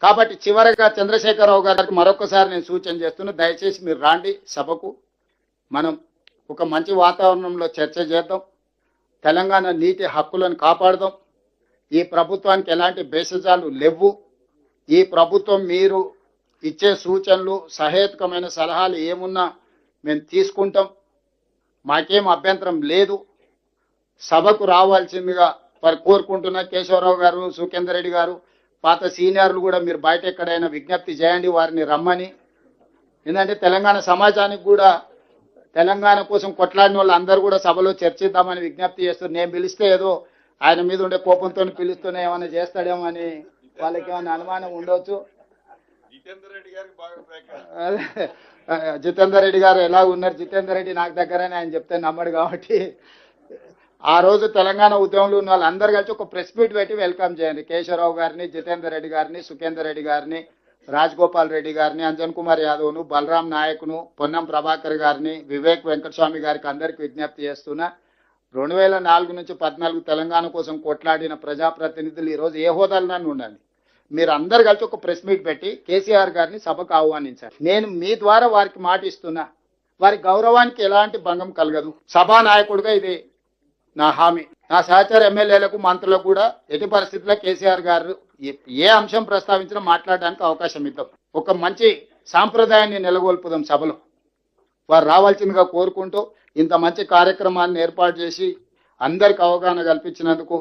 కాబట్టి చివరగా చంద్రశేఖరరావు గారికి మరొకసారి నేను సూచన చేస్తున్నా, దయచేసి మీరు రాండి సభకు. మనం ఒక మంచి వాతావరణంలో చర్చ చేద్దాం. తెలంగాణ నీటి హక్కులను కాపాడదాం. ఈ ప్రభుత్వానికి ఎలాంటి భేషజాలు లేవు. ఈ ప్రభుత్వం మీరు ఇచ్చే సూచనలు, సహేతుకమైన సలహాలు ఏమున్నా మేము తీసుకుంటాం. మాకేం అభ్యంతరం లేదు. సభకు రావాల్సిందిగా కోరుకుంటున్న కేశవరావు గారు, సుఖేందర్ రెడ్డి గారు, పాత సీనియర్లు కూడా మీరు బయట ఎక్కడైనా విజ్ఞప్తి చేయండి, వారిని రమ్మని. ఎందుకంటే తెలంగాణ సమాజానికి కూడా, తెలంగాణ కోసం కొట్లాడిన వాళ్ళు అందరూ కూడా సభలో చర్చిద్దామని విజ్ఞప్తి చేస్తారు. నేను పిలిస్తే ఏదో ఆయన మీద ఉండే కోపంతో పిలుస్తూనే ఏమైనా చేస్తాడేమో అని వాళ్ళకి ఏమైనా అనుమానం ఉండవచ్చు. జితేందర్ రెడ్డి గారు ఎలా ఉన్నారు? జితేందర్ రెడ్డి నాకు దగ్గరని ఆయన చెప్తే నమ్మడు. కాబట్టి ఆ రోజు తెలంగాణ ఉద్యమంలో ఉన్న వాళ్ళందరూ కలిసి ఒక ప్రెస్ మీట్ పెట్టి వెల్కమ్ చేయండి. కేశవరావు గారిని, జితేందర్ రెడ్డి గారిని, సుఖేందర్ రెడ్డి గారిని, రాజగోపాల్ రెడ్డి గారిని, అంజన్ కుమార్ యాదవ్ను, బలరాం నాయక్ను, పొన్నం ప్రభాకర్ గారిని, వివేక్ వెంకటస్వామి గారికి అందరికి విజ్ఞప్తి చేస్తున్నా. 2004 నుంచి 14 తెలంగాణ కోసం కొట్లాడిన ప్రజాప్రతినిధులు ఈరోజు ఏ హోదాలోనూ ఉండండి. మీరు అందరు కలిసి ఒక ప్రెస్ మీట్ పెట్టి కేసీఆర్ గారిని సభకు ఆహ్వానించారు. నేను మీ ద్వారా వారికి మాట ఇస్తున్నా, వారి గౌరవానికి ఎలాంటి భంగం కలగదు. సభానాయకుడిగా ఇది నా హామీ. నా సహచర ఎమ్మెల్యేలకు, మంత్రులకు కూడా ఎట్టి పరిస్థితుల్లో కేసీఆర్ గారు ఏ అంశం ప్రస్తావించినా మాట్లాడడానికి అవకాశం ఇద్దాం. ఒక మంచి సాంప్రదాయాన్ని నెలకొల్పుదాం సభలో. వారు రావాల్సిందిగా కోరుకుంటూ ఇంత మంచి కార్యక్రమాన్ని ఏర్పాటు చేసి అందరికి అవగాహన కల్పించినందుకు